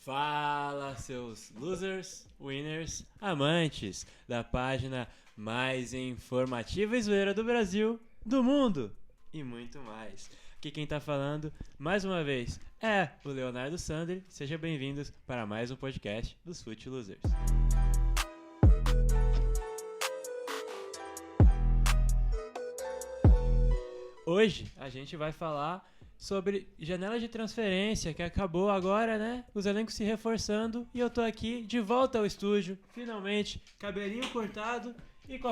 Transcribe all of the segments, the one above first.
Fala, seus losers, winners, amantes da página mais informativa e zoeira do Brasil, do mundo e muito mais. Aqui quem tá falando, mais uma vez, é o Leonardo Sandri. Sejam bem-vindos para mais um podcast dos Fute Losers. Hoje a gente vai falar sobre janela de transferência que acabou agora, né? Os elencos se reforçando e eu tô aqui de volta ao estúdio, finalmente, cabelinho cortado e com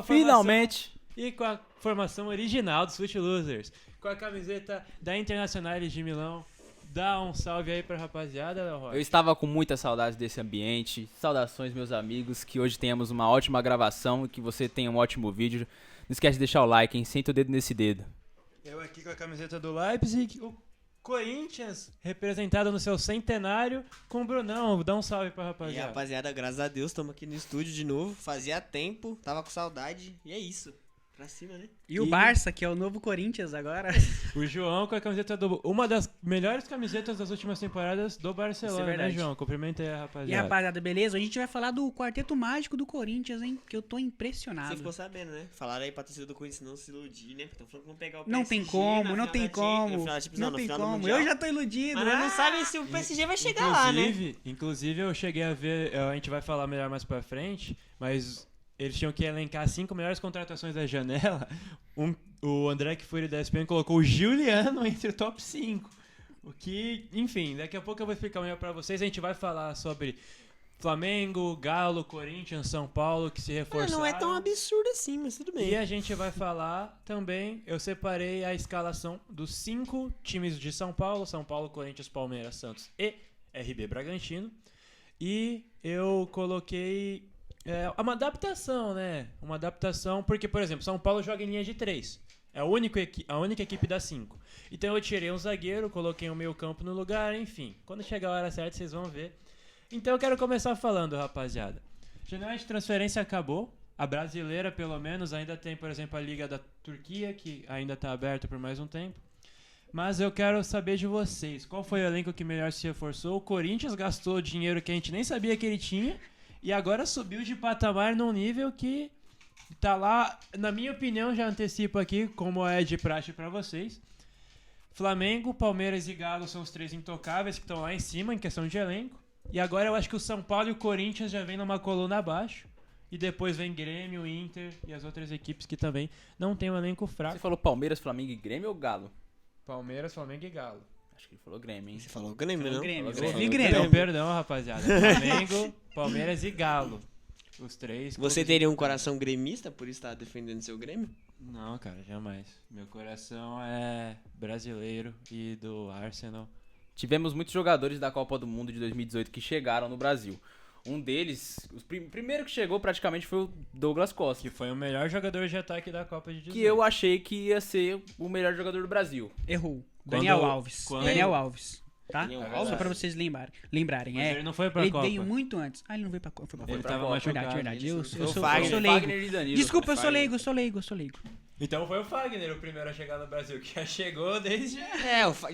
a formação original dos Fute Losers, com a camiseta da Internazionale de Milão. Dá um salve aí pra rapaziada, Léo Rocha. Eu estava com muita saudade desse ambiente. Saudações, meus amigos, que hoje tenhamos uma ótima gravação e que você tenha um ótimo vídeo. Não esquece de deixar o like, hein? Senta o dedo nesse dedo. Eu aqui com a camiseta do Leipzig, o Corinthians representado no seu centenário com o Brunão. Dá um salve pra rapaziada. E rapaziada, graças a Deus, estamos aqui no estúdio de novo. Fazia tempo, tava com saudade e é isso. Pra cima, né? E o Barça, que é o novo Corinthians agora. O João com a camiseta uma das melhores camisetas das últimas temporadas do Barcelona, Isso é verdade. né, João? Cumprimenta aí a rapaziada. E rapaziada, beleza? Hoje a gente vai falar do quarteto mágico do Corinthians, hein? Que eu tô Você impressionado. ficou sabendo, né? Falaram aí pra torcida do Corinthians não se iludir, né? Estão falando que vão pegar o PSG. Não tem como, não tem como. Não tem como. Eu já tô iludido. Mas nós não sabem se o PSG vai chegar lá, né? Inclusive, eu cheguei a ver, a gente vai falar melhor mais pra frente, mas eles tinham que elencar as 5 melhores contratações da janela. O André Kfouri da ESPN colocou o Giuliano entre o top 5. O que, enfim, daqui a pouco eu vou explicar melhor pra vocês. A gente vai falar sobre Flamengo, Galo, Corinthians, São Paulo, que se reforçaram. Não é tão absurdo assim, mas tudo bem. E a gente vai falar também, eu separei a escalação dos 5 times de São Paulo, Corinthians, Palmeiras, Santos e RB Bragantino. E eu coloquei uma adaptação, né? Uma adaptação, porque, por exemplo, São Paulo joga em linha de 3. É a única equipe das 5. Então eu tirei um zagueiro, coloquei um meio campo no lugar, enfim. Quando chegar a hora certa, vocês vão ver. Então eu quero começar falando, rapaziada. Janela de transferência acabou. A brasileira, pelo menos, ainda tem, por exemplo, a Liga da Turquia, que ainda está aberta por mais um tempo. Mas eu quero saber de vocês. Qual foi o elenco que melhor se reforçou? O Corinthians gastou dinheiro que a gente nem sabia que ele tinha. E agora subiu de patamar num nível que tá lá, na minha opinião, já antecipo aqui, como é de praxe pra vocês. Flamengo, Palmeiras e Galo são os 3 intocáveis que estão lá em cima em questão de elenco. E agora eu acho que o São Paulo e o Corinthians já vem numa coluna abaixo. E depois vem Grêmio, Inter e as outras equipes que também não tem um elenco fraco. Você falou Palmeiras, Flamengo e Grêmio ou Galo? Palmeiras, Flamengo e Galo. Acho que ele falou Grêmio, hein? Você falou Grêmio, não? Grêmio. Falou Eu vi Grêmio. Então, perdão, rapaziada. Flamengo, Palmeiras e Galo. Os 3. Você teria um coração gremista por estar defendendo seu Grêmio? Não, cara, jamais. Meu coração é brasileiro e do Arsenal. Tivemos muitos jogadores da Copa do Mundo de 2018 que chegaram no Brasil. Um deles, o primeiro que chegou praticamente foi o Douglas Costa. Que foi o melhor jogador de ataque da Copa de 18. Que eu achei que ia ser o melhor jogador do Brasil. Errou. Daniel Alves. quando- Daniel Alves. Tá? Daniel Só Alves. pra vocês lembrarem. Mas ele não foi pra ele Copa. veio muito antes. Ah, ele não veio pra Copa. Foi pra Ele Copa. tava machucado. Verdade. Eu Foi o sou Fagner. leigo. Fagner e Danilo. Desculpa, eu sou Fagner. leigo. Então foi o Fagner o primeiro a chegar no Brasil, que já chegou desde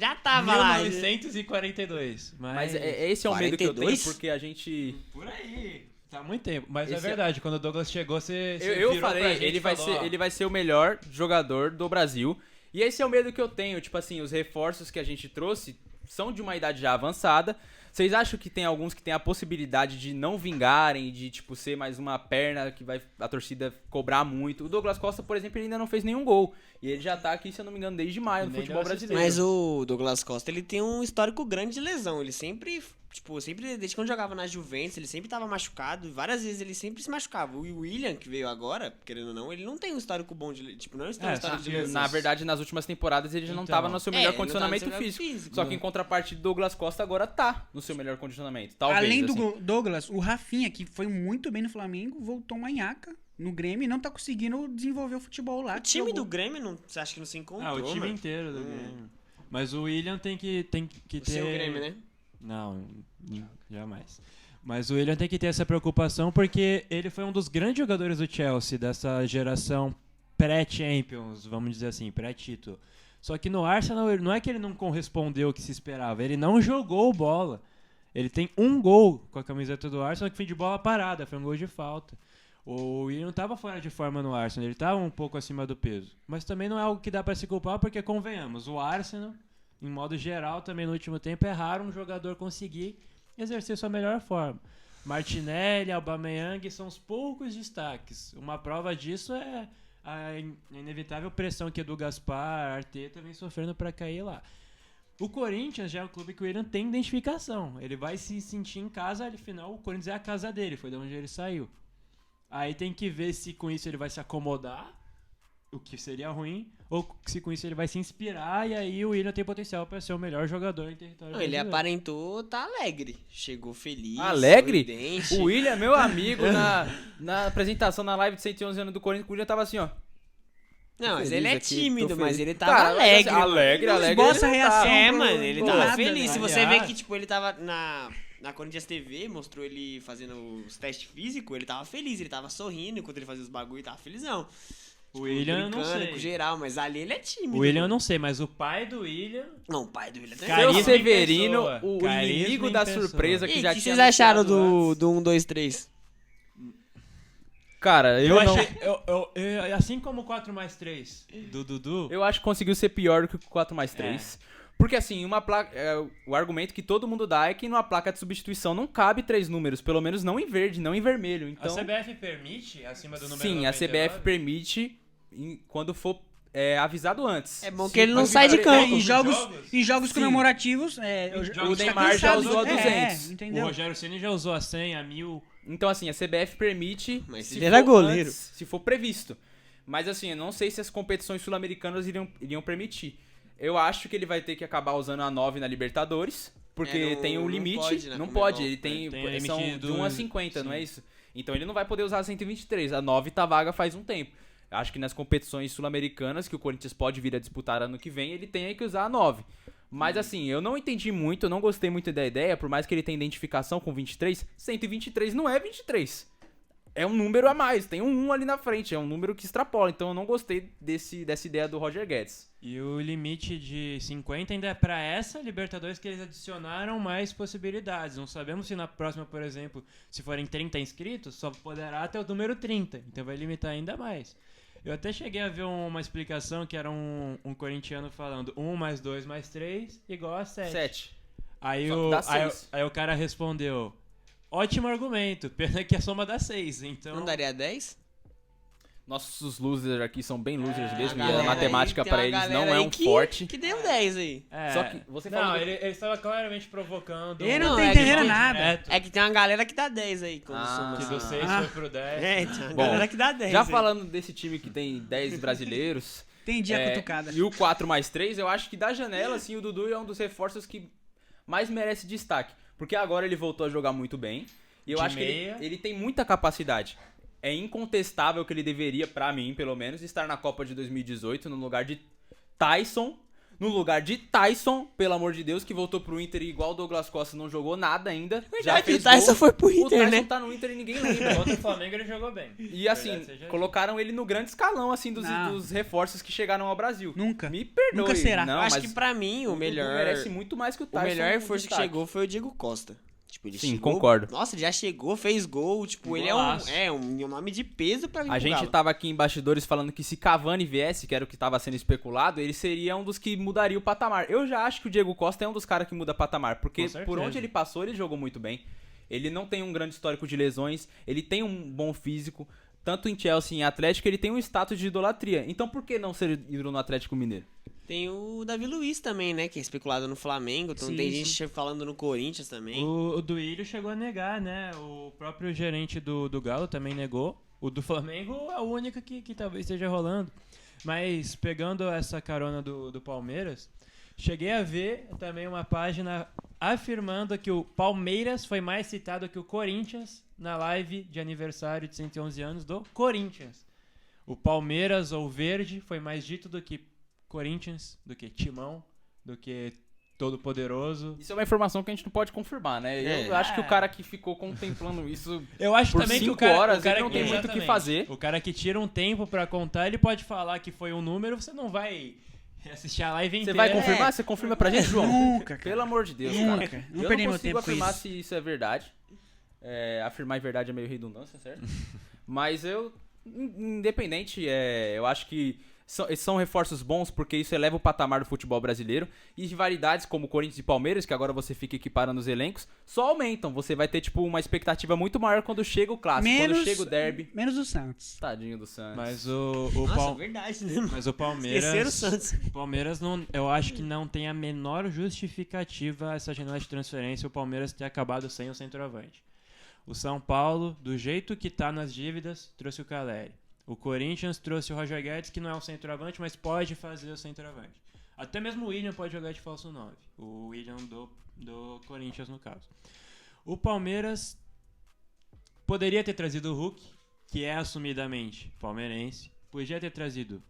Já tava lá. 1942. Mas esse é o medo que eu tenho, 42? porque a gente... Por aí. Tá há muito tempo. Mas é Esse verdade, quando o Douglas chegou, você Eu virou falei, pra gente ele e vai, falou, ó, ele vai ser o melhor jogador do Brasil. E esse é o medo que eu tenho. Tipo assim, os reforços que a gente trouxe são de uma idade já avançada. Vocês acham que tem alguns que tem a possibilidade de não vingarem, de tipo ser mais uma perna que vai a torcida cobrar muito? O Douglas Costa, por exemplo, ele ainda não fez nenhum gol. E ele já tá aqui, se eu não me engano, desde maio no Nem futebol deu brasileiro. Mas o Douglas Costa, ele tem um histórico grande de lesão. Ele sempre, desde quando jogava na Juventus, ele sempre tava machucado. E várias vezes ele sempre se machucava. O William, que veio agora, querendo ou não, ele não tem um histórico bom de não é um histórico de lesão. Na verdade, nas últimas temporadas ele já não Então, tava no seu melhor ele não tava no condicionamento seu melhor físico. físico, Só né? que em contrapartida, Douglas Costa agora tá no seu melhor condicionamento. Talvez, Além do assim. Douglas, o Rafinha, que foi muito bem no Flamengo, voltou uma nhaca no Grêmio e não tá conseguindo desenvolver o futebol lá. O time do Grêmio, você acha que não se encontrou, o time mano? inteiro do Grêmio. Mas o William tem que O ter... seu Grêmio, né? Não, jamais. Mas o William tem que ter essa preocupação porque ele foi um dos grandes jogadores do Chelsea, dessa geração pré-Champions, vamos dizer assim, pré-título. Só que no Arsenal, não é que ele não correspondeu o que se esperava, ele não jogou bola. Ele tem um gol com a camiseta do Arsenal que foi de bola parada, foi um gol de falta. O Willian não estava fora de forma no Arsenal, ele estava um pouco acima do peso. Mas também não é algo que dá para se culpar, porque convenhamos, o Arsenal, em modo geral, também no último tempo, é raro um jogador conseguir exercer sua melhor forma. Martinelli, Aubameyang são os poucos destaques. Uma prova disso é a inevitável pressão que Edu Gaspar, Arteta vem sofrendo para cair lá. O Corinthians já é um clube que o Willian tem identificação. Ele vai se sentir em casa, afinal o Corinthians é a casa dele, foi de onde ele saiu. Aí tem que ver se com isso ele vai se acomodar, o que seria ruim, ou se com isso ele vai se inspirar, e aí o Willian tem potencial para ser o melhor jogador em território Não, ele brasileiro. aparentou tá alegre. Chegou feliz. Alegre? Sorridente. O Willian, meu amigo, na apresentação na live de 111 anos do Corinthians, o Willian tava assim, ó. Não, mas feliz ele é aqui, tímido, tô mas feliz. ele tava Cara, alegre. alegre, mano. alegre. Esboça ele a não tá. reação. É, pro- mano, ele pro tava nada, feliz. né? Se você Aliás- vê que, tipo, ele tava na Corinthians TV, mostrou ele fazendo os testes físicos, ele tava feliz, ele tava sorrindo enquanto ele fazia os bagulho, ele tava felizão. O Willian eu não Brincando sei. com geral, mas ali ele é tímido. O Willian eu mano. não sei, mas o pai do Willian... Não, o pai do Willian também. Carisma Seu em Severino, pessoa. o Carisma inimigo em da pessoa. surpresa que E já o que tinha vocês acharam anunciado antes. do 1, 2, 3? Cara, eu não... achei... assim como o 4+3 do Dudu... Eu acho que conseguiu ser pior do que o 4+3. Porque assim, uma placa, o argumento que todo mundo dá é que numa placa de substituição não cabe 3 números, pelo menos não em verde, não em vermelho. Então, A CBF permite, acima do número sim, a 99? CBF permite quando for avisado antes. É bom Se que ele não for sai de avisado- campo. Em jogos Sim. comemorativos, jogos tá Neymar já cansado, usou a 200. O Entendeu? Rogério Ceni já usou a 100, a 1000... Então assim, a CBF permite Mas se ele era for goleiro. antes, se for previsto. Mas assim, eu não sei se as competições sul-americanas iriam permitir. Eu acho que ele vai ter que acabar usando a 9 na Libertadores, porque não- tem um não limite. pode na Não Conmebol. pode, ele tem, Tem o são limite de 1 a dos- 50, não é sim. isso? Então ele não vai poder usar a 123. A 9 tá vaga faz um tempo. Acho que nas competições sul-americanas, que o Corinthians pode vir a disputar ano que vem, ele tem que usar a 9. Mas assim, eu não entendi muito, eu não gostei muito da ideia, por mais que ele tenha identificação com 23, 123 não é 23. É um número a mais, tem um 1 ali na frente, é um número que extrapola, então eu não gostei dessa ideia do Roger Guedes. E o limite de 50 ainda é para essa Libertadores que eles adicionaram mais possibilidades. Não sabemos se na próxima, por exemplo, se forem 30 inscritos, só poderá até o número 30. Então vai limitar ainda mais. Eu até cheguei a ver uma explicação que era um corintiano falando 1 mais 2 mais 3 igual a 7. 7. Aí Só que o, dá aí, 6. aí o cara respondeu: ótimo argumento, pena que a soma dá 6. Então, Não daria 10? Nossos losers aqui são bem losers mesmo, e galera a matemática aí, tem para uma eles galera não é aí um que- forte. Que deu 10 aí. É, Só que você não, falou do- ele estava claramente provocando. Ele não não tem tá que entendendo tem- nada. É que tem uma galera que dá 10 aí. Quando soma Que assim. do 6 Ah. foi pro 10. É, tem uma Bom, galera que dá 10 Já aí. falando desse time que tem 10 brasileiros, Entendi a cutucada. e o 4+3, eu acho que da janela, assim, o Dudu é um dos reforços que mais merece destaque. Porque agora ele voltou a jogar muito bem. E eu De acho que meia. ele tem muita capacidade. É incontestável que ele deveria, pra mim, pelo menos, estar na Copa de 2018 no lugar de Tyson. No lugar de Tyson, pelo amor de Deus, que voltou pro Inter e igual o Douglas Costa não jogou nada ainda. Verdade, o Tyson foi pro O Inter, Tyson né? tá no Inter e ninguém lembra. Contra o Flamengo ele jogou bem. E assim, Verdade seja colocaram ele no grande escalão, assim, Não. dos reforços que chegaram ao Brasil. Nunca. Me perdoe. Nunca será. Não, Eu acho mas que pra mim o Dudu melhor. merece muito mais que o O Tyson. melhor no reforço que destaque. chegou foi o Diego Costa. Tipo, ele Sim, chegou, concordo. Nossa, já chegou, fez gol. Tipo, ele Golaço. é um nome de peso pra vir A pro gente Galo. tava aqui em bastidores falando que se Cavani viesse, que era o que tava sendo especulado, ele seria um dos que mudaria o patamar. Eu já acho que o Diego Costa é um dos caras que muda patamar, porque Com certeza. por onde ele passou, ele jogou muito bem. Ele não tem um grande histórico de lesões, ele tem um bom físico, tanto em Chelsea e em Atlético, ele tem um status de idolatria. Então por que não ser ídolo no Atlético Mineiro? Tem o Davi Luiz também, né? Que é especulado no Flamengo. Então Sim, tem sim. gente falando no Corinthians também. O Duílio chegou a negar, né? O próprio gerente do Galo também negou. O do Flamengo é o único que talvez esteja rolando. Mas pegando essa carona do Palmeiras, cheguei a ver também uma página afirmando que o Palmeiras foi mais citado que o Corinthians na live de aniversário de 111 anos do Corinthians. O Palmeiras ou Verde foi mais dito do que Corinthians, do que Timão, do que Todo-Poderoso. Isso é uma informação que a gente não pode confirmar, né? Eu acho que o cara que ficou contemplando isso Eu acho por também que 5 o cara, horas, o cara ele não tem muito o que exatamente. fazer. O cara que tira um tempo pra contar, ele pode falar que foi um número, você não vai Assistir a live Você inteira. vai confirmar? Você confirma pra gente, João? Nunca, cara. Pelo amor de Deus, Nunca. cara. Não Eu perdi não meu consigo tempo com afirmar isso. se isso é verdade. Afirmar em verdade é meio redundância, certo? Mas independente, eu acho que são reforços bons porque isso eleva o patamar do futebol brasileiro. E rivalidades como Corinthians e Palmeiras, que agora você fica equiparando os elencos, só aumentam. Você vai ter, tipo, uma expectativa muito maior quando chega o clássico, quando chega o derby. Menos o Santos. Tadinho do Santos. Mas o Nossa, verdade, né? Mas o Palmeiras. Esqueceram o Santos. O Palmeiras não. Eu acho que não tem a menor justificativa essa janela de transferência o Palmeiras ter acabado sem o centroavante. O São Paulo, do jeito que tá nas dívidas, trouxe o Caleri. O Corinthians trouxe o Roger Guedes, que não é um centroavante, mas pode fazer o centroavante. Até mesmo o William pode jogar de falso 9. O William do Corinthians, no caso. O Palmeiras poderia ter trazido o Hulk, que é assumidamente palmeirense. Podia ter trazido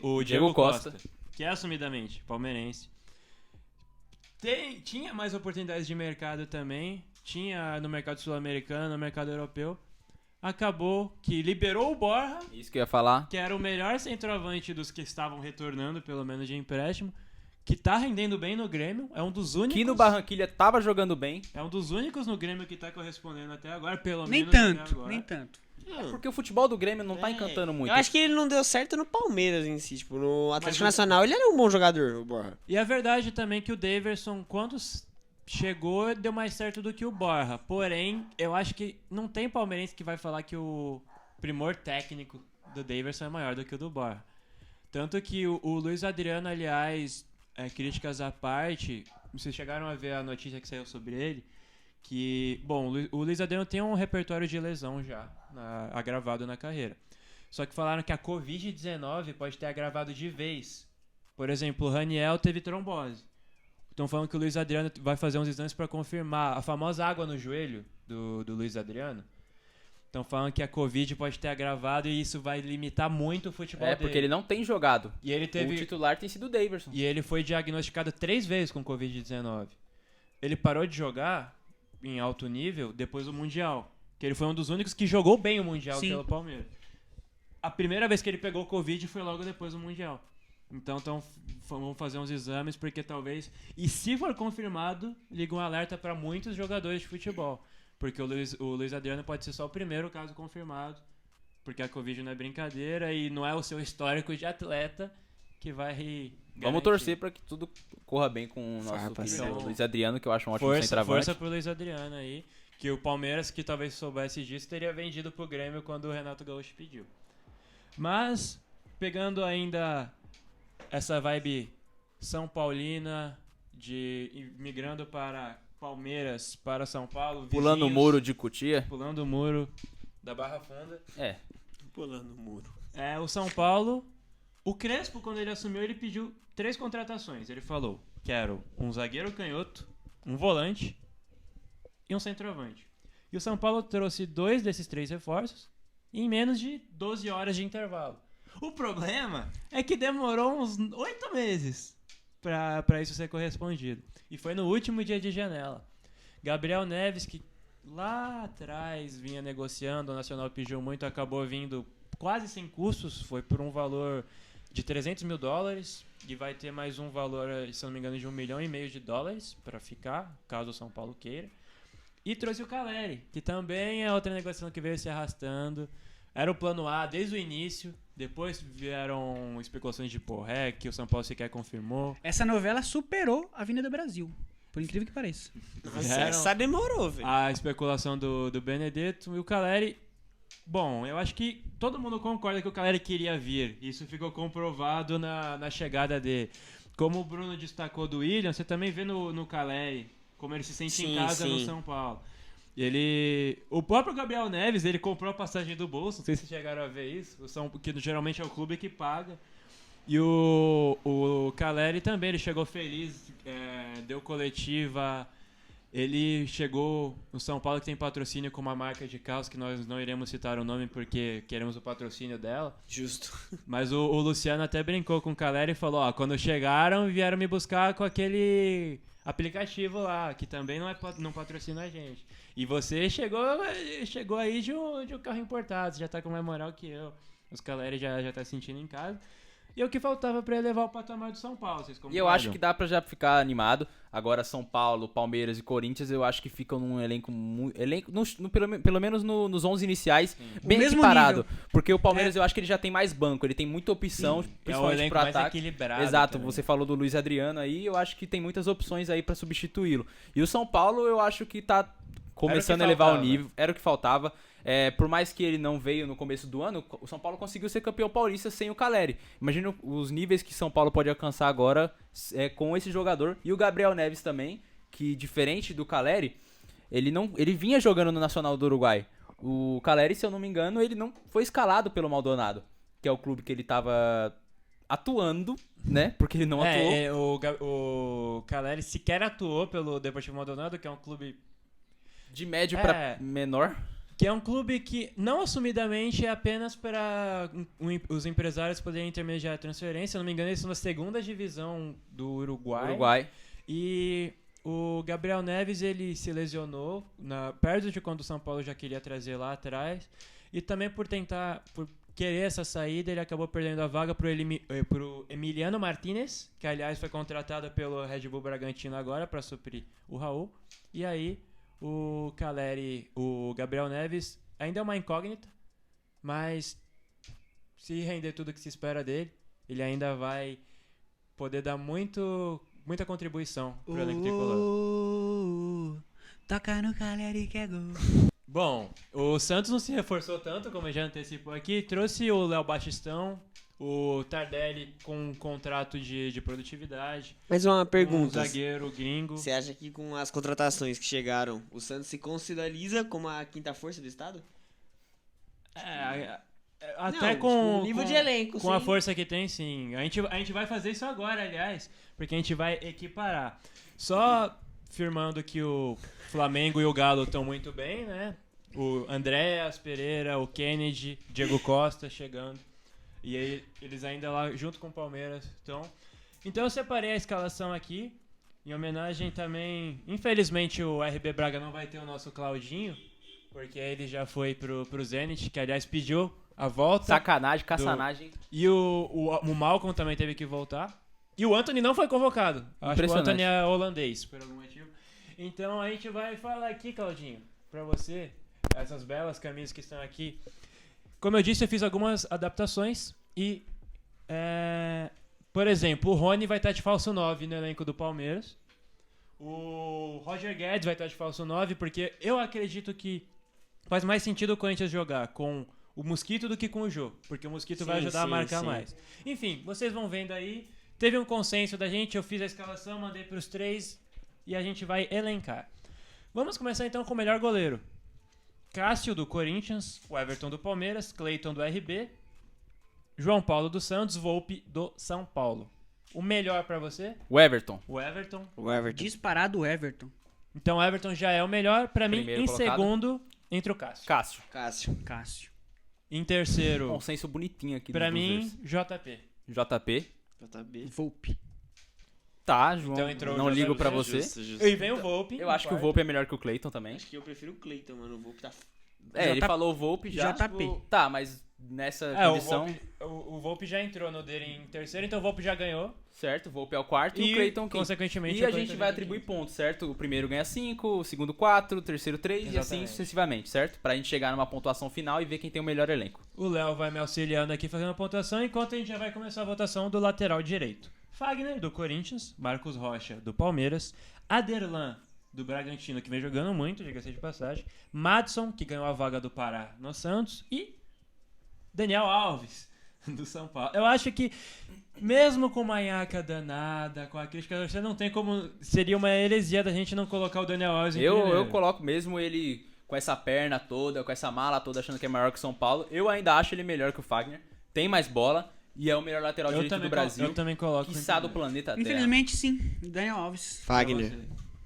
o Diego Costa, que é assumidamente palmeirense. Tinha mais oportunidades de mercado também. Tinha no mercado sul-americano, no mercado europeu. Acabou que liberou o Borja, Isso que eu ia falar. que era o melhor centroavante dos que estavam retornando, pelo menos de empréstimo, que tá rendendo bem no Grêmio, é um dos únicos. Que no Barranquilha tava jogando bem. É um dos únicos no Grêmio que tá correspondendo até agora, pelo Nem menos até tanto, agora. nem tanto. Porque o futebol do Grêmio não tá encantando muito. Eu acho que ele não deu certo no Palmeiras em si. Tipo, no Atlético Nacional ele era um bom jogador, o Borja. E a verdade também é que o Daverson, quando chegou, deu mais certo do que o Borja. Porém, eu acho que não tem palmeirense que vai falar que o primor técnico do Daverson é maior do que o do Borja. Tanto que o Luiz Adriano, aliás, críticas à parte, vocês chegaram a ver a notícia que saiu sobre ele, que, bom, o Luiz Adriano tem um repertório de lesão já agravado na carreira. Só que falaram que a Covid-19 pode ter agravado de vez. Por exemplo, o Raniel teve trombose. Estão falando que o Luiz Adriano vai fazer uns exames para confirmar a famosa água no joelho do Luiz Adriano. Estão falando que a Covid pode ter agravado e isso vai limitar muito o futebol dele. Porque ele não tem jogado. E ele teve... O titular tem sido o Daverson. E ele foi diagnosticado 3 vezes com Covid-19. Ele parou de jogar em alto nível depois do Mundial. Que ele foi um dos únicos que jogou bem o Mundial Sim. pelo Palmeiras. A primeira vez que ele pegou Covid foi logo depois do Mundial. Então vamos fazer uns exames porque talvez... E se for confirmado, liga um alerta para muitos jogadores de futebol. Porque o Luiz Adriano pode ser só o primeiro caso confirmado. Porque a Covid não é brincadeira e não é o seu histórico de atleta que vai Vamos garantir. torcer pra que tudo corra bem com o nosso Farpa, querido então. Luiz Adriano, que eu acho um ótimo Força centroavante. pro Luiz Adriano aí. Que o Palmeiras, que talvez soubesse disso, teria vendido pro Grêmio quando o Renato Gaúcho pediu. Mas, pegando ainda essa vibe São Paulina, migrando para Palmeiras, para São Paulo. Pulando o vizinhos, muro de Cotia. Pulando o muro da Barra Funda. Pulando o muro. O São Paulo, o Crespo, quando ele assumiu, ele pediu 3 contratações. Ele falou, quero um zagueiro canhoto, um volante e um centroavante. E o São Paulo trouxe 2 desses 3 reforços em menos de 12 horas de intervalo. O problema é que demorou uns 8 meses para isso ser correspondido. E foi no último dia de janela. Gabriel Neves, que lá atrás vinha negociando, o Nacional pediu muito, acabou vindo quase sem custos, foi por um valor de $300 mil e vai ter mais um valor, se não me engano, de $1,5 milhão para ficar, caso o São Paulo queira. E trouxe o Caleri, que também é outra negociação que veio se arrastando. Era o plano A desde o início, depois vieram especulações de Porré, que o São Paulo sequer confirmou. Essa novela superou a Avenida Brasil. Por incrível que pareça. Nossa, Vieram essa demorou, velho. a especulação do Benedetto e o Caleri. Bom, eu acho que todo mundo concorda que o Caleri queria vir. Isso ficou comprovado na chegada dele. Como o Bruno destacou do William, você também vê no Caleri como ele se sente em casa no São Paulo. O próprio Gabriel Neves, ele comprou a passagem do bolso, não sei se chegaram a ver isso, que geralmente é o clube que paga. E o Caleri também, ele chegou feliz, deu coletiva, ele chegou no São Paulo, que tem patrocínio com uma marca de carros, que nós não iremos citar o nome porque queremos o patrocínio dela. Justo. Mas o Luciano até brincou com o Caleri e falou, quando chegaram, vieram me buscar com aquele aplicativo lá, que também não patrocina a gente. E você chegou aí de um carro importado, você já tá com mais moral que eu. Os Caleri já tá sentindo em casa. E é o que faltava pra elevar o patamar do São Paulo, vocês E concordam? eu acho que dá pra já ficar animado. Agora, São Paulo, Palmeiras e Corinthians, eu acho que ficam num elenco pelo menos nos 11 iniciais, bem mesmo equiparado. nível. Porque o Palmeiras eu acho que ele já tem mais banco, ele tem muita opção, é o principalmente elenco pro mais ataque. equilibrado. Exato, também. você falou do Luiz Adriano aí, eu acho que tem muitas opções aí pra substituí-lo. E o São Paulo, eu acho que tá começando a elevar o faltava. nível, era o que faltava. Por mais que ele não veio no começo do ano, o São Paulo conseguiu ser campeão paulista sem o Caleri. Imagina os níveis que São Paulo pode alcançar agora com esse jogador. E o Gabriel Neves também, que diferente do Caleri, ele vinha jogando no Nacional do Uruguai. O Caleri, se eu não me engano, ele não foi escalado pelo Maldonado, que é o clube que ele tava atuando, né? Porque ele não atuou. O Caleri sequer atuou pelo Deportivo Maldonado, que é um clube... De médio pra menor. Que é um clube que, não assumidamente, é apenas para os empresários poderem intermediar a transferência. Se eu não me engano, eles são da segunda divisão do Uruguai. E o Gabriel Neves, ele se lesionou perto de quando o São Paulo já queria trazer lá atrás. E também por querer essa saída, ele acabou perdendo a vaga pro Emiliano Martinez, que aliás foi contratado pelo Red Bull Bragantino agora para suprir o Raul. E aí... o Gabriel Neves ainda é uma incógnita, mas se render tudo que se espera dele, ele ainda vai poder dar muita contribuição pro elenco tricolor. Toca no Caleri que é gol. Bom, o Santos não se reforçou tanto, como eu já antecipou aqui, trouxe o Léo Batistão, o Tardelli com um contrato de produtividade. Mais uma Um pergunta. zagueiro gringo. Você acha que com as contratações que chegaram, o Santos se consolida como a quinta força do estado? Até Não, com tipo, o nível de elenco, com a sim. força que tem, sim. A gente vai fazer isso agora, aliás, porque a gente vai equiparar. Só firmando que o Flamengo e o Galo estão muito bem, né? O Andréas Pereira, o Kennedy, Diego Costa chegando. E aí, eles ainda lá junto com o Palmeiras estão. Então eu separei a escalação aqui. Em homenagem também. Infelizmente o RB Braga não vai ter o nosso Claudinho. Porque ele já foi pro Zenit, que aliás pediu a volta. Sacanagem, caçanagem. E o Malcolm também teve que voltar. E o Anthony não foi convocado. Acho que o Anthony é holandês, por algum motivo. Então a gente vai falar aqui, Claudinho, pra você, essas belas camisas que estão aqui. Como eu disse, eu fiz algumas adaptações e, por exemplo, o Rony vai estar de falso 9 no elenco do Palmeiras. O Roger Guedes vai estar de falso 9 porque eu acredito que faz mais sentido o Corinthians jogar com o Mosquito do que com o Jô, porque o Mosquito vai ajudar a marcar mais. Enfim, vocês vão vendo aí. Teve um consenso da gente, eu fiz a escalação, mandei pros 3 e a gente vai elencar. Vamos começar então com o melhor goleiro. Cássio do Corinthians, o Everton do Palmeiras, Cleiton do RB, João Paulo do Santos, Volpi do São Paulo. O melhor pra você? O Everton. O Everton. O Everton. Disparado o Everton. Então o Everton já é o melhor. Pra mim, Primeiro em colocado. segundo, entre o Cássio. Cássio. Cássio. Em terceiro, Consenso bonitinho aqui. pra dos mim, dois. JP. JP. JB. Volpe. Tá, João. Então entrou não o ligo José pra Luiz, você. Justo. E vem o Volpi. Eu acho que o Volpe é melhor que o Cleiton também. Acho que eu prefiro o Cleiton, mano. O Volpe tá... Ele falou o Volpe já. JP. Tá, mas nessa O condição... Volpi já entrou no dele em terceiro, então o Volpi já ganhou. Certo, o Volpe é o quarto e o Cleiton quinto. consequentemente, E a gente vai atribuir pontos, certo? O primeiro ganha 5, o segundo 4, o terceiro 3 e assim Exatamente. sucessivamente, certo? Pra gente chegar numa pontuação final e ver quem tem o melhor elenco. O Léo vai me auxiliando aqui fazendo a pontuação, enquanto a gente já vai começar a votação do lateral direito. Fagner, do Corinthians, Marcos Rocha, do Palmeiras, Aderlan, do Bragantino, que vem jogando muito, diga-se de passagem, Madson, que ganhou a vaga do Pará no Santos, e Daniel Alves, do São Paulo. Eu acho que, mesmo com uma nhaca danada, com a crítica, você não tem como... Seria uma heresia da gente não colocar o Daniel Alves em primeiro. Eu coloco mesmo ele com essa perna toda, com essa mala toda, achando que é maior que o São Paulo. Eu ainda acho ele melhor que o Fagner. Tem mais bola e é o melhor lateral direito do Brasil. Eu também coloco. Quiçá do planeta Terra. Infelizmente, sim. Daniel Alves. Fagner.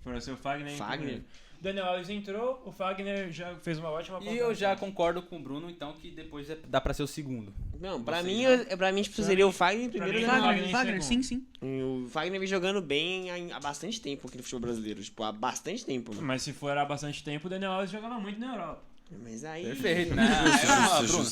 Para o seu Fagner. Fagner. Daniel Alves entrou, o Fagner já fez uma ótima E eu já concordo com o Bruno, então, que depois dá pra ser o segundo. Não, pra Vocês mim, não? pra mim tipo, seria o Fagner em primeiro mim, lugar. Fagner em Fagner, segundo. sim. O Fagner vem jogando bem há bastante tempo aqui no futebol brasileiro. Tipo, há bastante tempo, mano. Mas se for há bastante tempo, o Daniel Alves jogava muito na Europa. Mas aí... Perfeito, né? Bruno.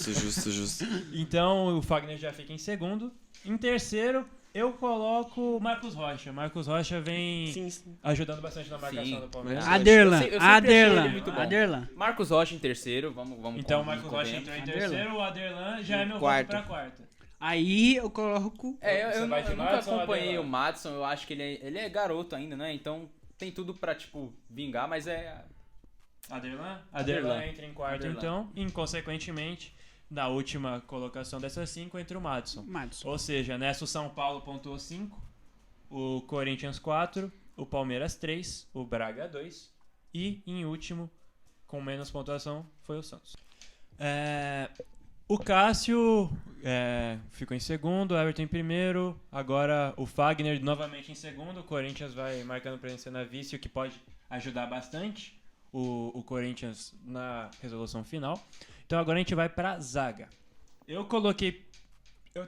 Justo. Então o Fagner já fica em segundo. Em terceiro, eu coloco o Marcos Rocha. Marcos Rocha vem Sim. ajudando bastante na marcação Sim. do Palmeiras. Aderlan, eu sempre achei ele Aderlan, muito bom. Aderlan. Marcos Rocha em terceiro, vamos Então o Marcos Rocha convenhamos. entrou em Aderlan. terceiro, o Aderlan já é meu voto Quarto. pra quarta. Aí eu coloco... Eu vai de nunca Madison ou acompanhei Aderlan? o Madison, eu acho que ele é garoto ainda, né? Então tem tudo pra, tipo, vingar, mas é... Aderlan? Aderlan. Aderlan entra em quarto, Aderlan. então. Inconsequentemente, na última colocação dessas 5 entra o Madison. Madison. Ou seja, nessa o São Paulo pontuou 5, o Corinthians 4, o Palmeiras 3, o Braga 2 e, em último, com menos pontuação, foi o Santos. O Cássio ficou em segundo, o Everton em primeiro, agora o Fagner novamente em segundo, o Corinthians vai marcando presença na vice, o que pode ajudar bastante o Corinthians na resolução final. Então agora a gente vai pra zaga. Eu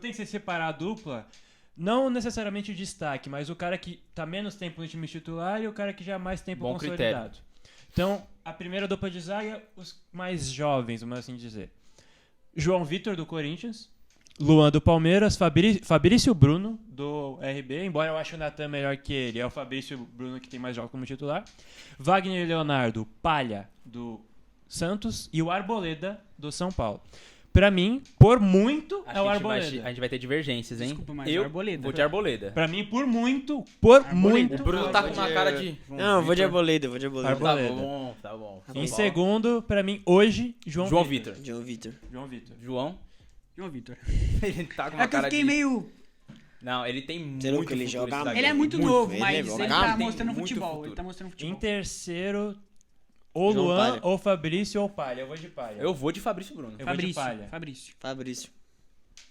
tentei separar a dupla, não necessariamente o destaque, mas o cara que tá menos tempo no time titular e o cara que já há mais tempo Bom consolidado. Então, a primeira dupla de zaga, os mais jovens, vamos assim dizer. João Vitor, do Corinthians. Luan, do Palmeiras. Fabrício Bruno, do RB. Embora eu ache o Natan melhor que ele, é o Fabrício Bruno que tem mais jogos como titular. Wagner Leonardo, Palha, do Santos. E o Arboleda, do São Paulo. Pra mim, por muito, é o Arboleda. A gente vai ter divergências, hein? Desculpa, mas eu Arboleda. vou de Arboleda. Pra mim, por muito, Arboleda. O Bruno tá com uma cara de... Não, eu vou de Arboleda, Tá Arboleda. bom, tá bom. Em segundo, pra mim, hoje, João Vitor. Vitor. João Vitor. João Vitor. João, João Vitor. ele tá com uma É que eu cara fiquei de... meio... Não, ele tem muito Será que ele futuro, joga esse muito? Ele é muito zagueiro. novo, ele mas é ele bom. tá Tem mostrando muito futebol. futuro. Ele tá mostrando Em futebol. terceiro, ou João Luan, Palha. ou Fabrício, ou Palha. Eu vou de Palha. Eu vou de Fabrício Bruno. Eu vou de Fabrício. Palha. Fabrício.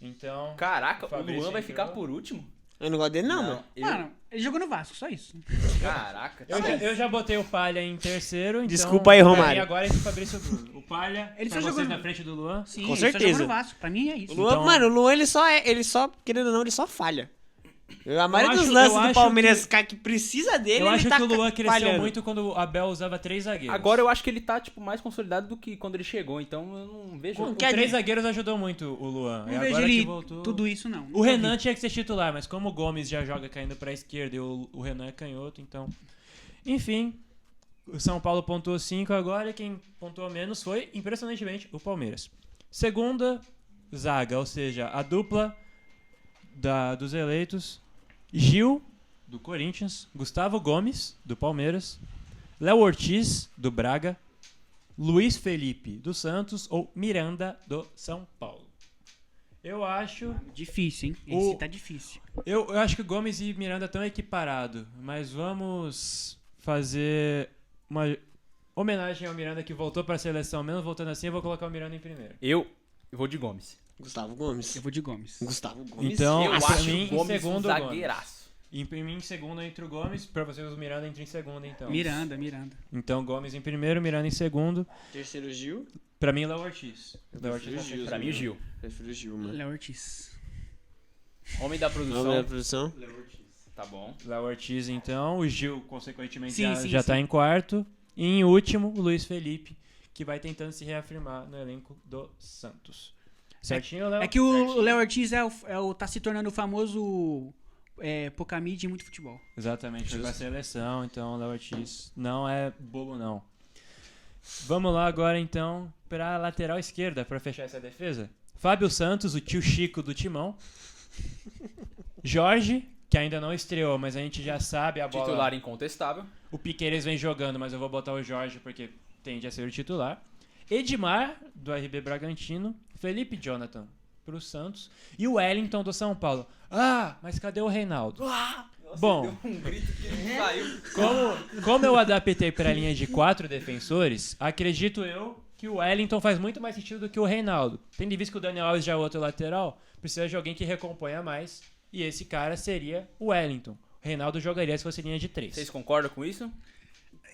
Então, Caraca, o Fabrício Luan vai entrou. ficar por último? Eu não gosto dele não, mano. Mano, ele jogou no Vasco, só isso. Caraca. eu já botei o Palha em terceiro, então... Desculpa aí, pra Romário. mim agora é o Fabrício Bruno. O Palha, Ele pra só vocês jogou na frente do Luan. Sim, Com ele só certeza. jogou no Vasco. Pra mim é isso. O Luan, Então- mano, o Luan, ele só, querendo ou não, ele só falha. A maioria dos acho- lances eu do acho Palmeiras, cara, que precisa dele, Eu ele acho tá que o Luan cresceu falhando. muito quando o Abel usava 3 zagueiros. Agora eu acho que ele tá, tipo, mais consolidado do que quando ele chegou, então eu não vejo... O Quer 3 dizer- zagueiros ajudou muito o Luan. Não E vejo agora ele que voltou... tudo isso, não. O Renan tinha que ser titular, mas como o Gomes já joga caindo pra esquerda e o Renan é canhoto, então... Enfim, o São Paulo pontuou 5 agora e quem pontuou menos foi, impressionantemente, o Palmeiras. Segunda zaga, ou seja, a dupla dos eleitos, Gil, do Corinthians, Gustavo Gomes, do Palmeiras, Léo Ortiz, do Braga, Luiz Felipe, do Santos ou Miranda, do São Paulo. Eu acho... Difícil, hein? O- Esse tá difícil. Eu acho que o Gomes e Miranda estão equiparados, mas vamos fazer uma homenagem ao Miranda que voltou para a seleção. Mesmo voltando assim, eu vou colocar o Miranda em primeiro. Eu vou de Gomes. Gustavo Gomes. Eu vou de Gomes. Gustavo Gomes. Então, eu pra acho mim, o Gomes em segundo, um o Gomes. zagueiraço. E pra mim, em segundo entre o Gomes, pra vocês o Miranda entra em segundo, então. Miranda. Então, Gomes em primeiro, Miranda em segundo. Terceiro Gil. Pra mim, Léo Ortiz. Léo Ortiz prefiro tá Gil, sempre Pra mim, o Gil. Prefiro o Gil, mano. Léo Ortiz. Homem da produção. Nome da produção. Tá bom. Léo Ortiz, então. O Gil, consequentemente, Sim, sim, já tá sim. em quarto. E em último, o Luiz Felipe, que vai tentando se reafirmar no elenco do Santos. Certinho, Léo? É que o Certinho. Léo Ortiz tá se tornando o famoso Pocamid em muito futebol. Exatamente, foi pra seleção, então o Léo Ortiz não é bobo, não. Vamos lá agora, então, pra lateral esquerda, pra fechar essa defesa. Fábio Santos, o tio Chico do Timão. Jorge, que ainda não estreou, mas a gente já sabe a bola. Titular incontestável. O Piqueires vem jogando, mas eu vou botar o Jorge porque tende a ser o titular. Edmar, do RB Bragantino. Felipe Jonathan, pro Santos. E o Wellington, do São Paulo. Ah, mas cadê o Reinaldo? Bom, Deu um grito que não saiu. como eu adaptei para a linha de 4 defensores, acredito eu que o Wellington faz muito mais sentido do que o Reinaldo. Tendo em vista que o Daniel Alves já é outro lateral, precisa de alguém que recomponha mais. E esse cara seria o Wellington. O Reinaldo jogaria se fosse linha de 3. Vocês concordam com isso?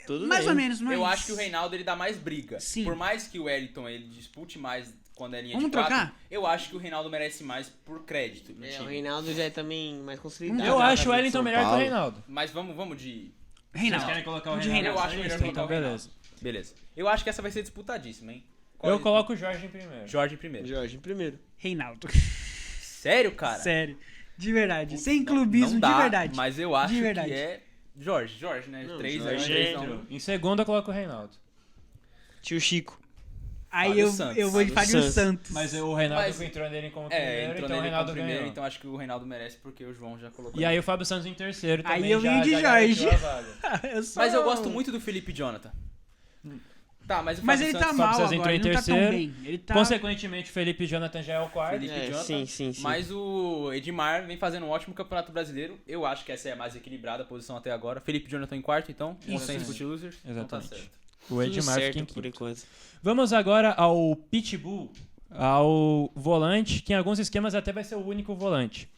Tudo Mais bem. ou menos, mas... Eu acho que o Reinaldo ele dá mais briga. Sim. Por mais que o Wellington ele dispute mais quando é linha Vamos de 4, trocar? eu acho que o Reinaldo merece mais por crédito no O time. Reinaldo já é também mais consolidado. Eu acho o Wellington São melhor que o Paulo. Reinaldo. Mas vamos de... Vocês Reinaldo. querem colocar o De Reinaldo? Eu acho melhor Então, colocar o Reinaldo. beleza. Beleza. Eu acho que essa vai ser disputadíssima, hein? Eu coloco o Jorge em primeiro. Jorge em primeiro. Jorge em primeiro. Reinaldo. Sério, cara? Sério. De verdade. Putz, Sem não- clubismo, não dá, de verdade. Mas eu acho De que verdade. é Jorge, né? Não, 3 Jorge aí, é- 3-1. Em segundo eu coloco o Reinaldo. Tio Chico. Aí Fábio eu, Santos. eu vou de Fábio Fábio Santos. Santos. Mas o Reinaldo Mas- entrou nele como primeiro, Entrou então o nele Reinaldo como primeiro, ganhou. então acho que o Reinaldo merece porque o João já colocou. E aí o Fábio Santos em terceiro Aí também eu venho de já Jorge. garantiu a vaga. Eu sou- Mas eu gosto muito do Felipe Jonathan. Tá, mas o Mas Fábio ele tá Santos, mal Santos agora, entrou em ele não tá tão terceiro. bem. Ele tá... Consequentemente, o Felipe Jonathan já é o quarto. Felipe É, Jonathan. sim. Mas o Edmar vem fazendo um ótimo campeonato brasileiro. Eu acho que essa é a mais equilibrada a posição até agora. Felipe Jonathan em quarto, então. Consenso pro Losers. Então tá Exatamente. certo. O Tudo Edmar fica em certo por quinto. enquanto. Vamos agora ao Pitbull, ao volante, que em alguns esquemas até vai ser o único volante.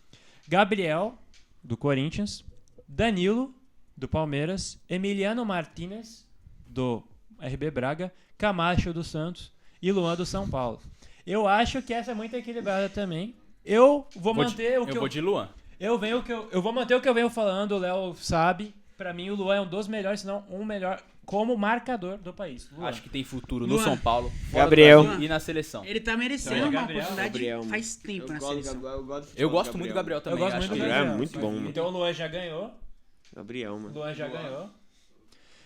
Gabriel, do Corinthians. Danilo, do Palmeiras. Emiliano Martinez, do RB Braga. Camacho, do Santos. E Luan, do São Paulo. Eu acho que essa é muito equilibrada também. Eu vou manter o que Eu vou de Luan. eu vou manter o que eu venho falando, o Léo sabe. Pra mim, o Luan é um dos melhores, se não um melhor, como marcador do país. Luan. Acho que tem futuro no Luan. São Paulo, fora Gabriel. do Brasil e na seleção. Ele tá merecendo Então é uma Gabriel. oportunidade Gabriel, mano. faz tempo na seleção. Eu gosto muito do Gabriel Eu também. gosto acho muito do que Gabriel é Gabriel. muito bom, mano. Então o Luan já ganhou. Gabriel, mano. Luan já ganhou.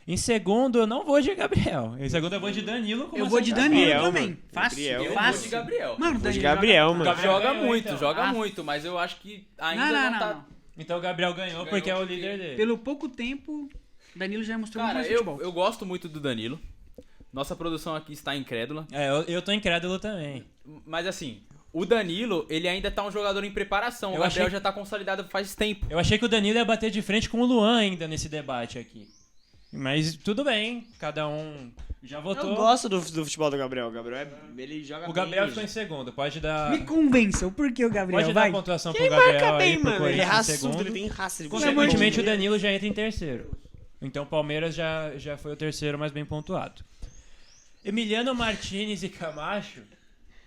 Em segundo, eu não vou de Gabriel. Em segundo, eu vou de Danilo. como Eu vou de central. Danilo Gabriel, também. mano. Fácil. Gabriel. Eu vou Fácil. de Gabriel. Mano, Vou de Danilo Gabriel, joga- mano. Gabriel Joga ganhou, muito, então. joga Ah. muito, mas eu acho que ainda não, tá... Então o Gabriel ganhou porque é o líder dele. Pelo pouco tempo, Danilo já mostrou Cara, muito mais futebol. eu gosto muito do Danilo. Nossa produção aqui está incrédula. É, eu tô incrédulo também. Mas assim, o Danilo, ele ainda tá um jogador em preparação. O Eu Gabriel achei- já tá consolidado faz tempo. Eu achei que o Danilo ia bater de frente com o Luan ainda nesse debate aqui. Mas tudo bem, cada um já votou. Eu gosto do futebol do Gabriel. O Gabriel, ele joga O Gabriel bem. ficou em segundo, pode dar... Me convença, o porquê o Gabriel Pode dar vai? a pontuação pro Ele Gabriel marca aí, bem, pro mano. Ele é Corinthians em raçudo, segundo. ele tem raça. Ele Consequentemente, o consegue- Danilo já entra em terceiro. Então o Palmeiras já foi o terceiro mais bem pontuado. Emiliano Martinez e Camacho,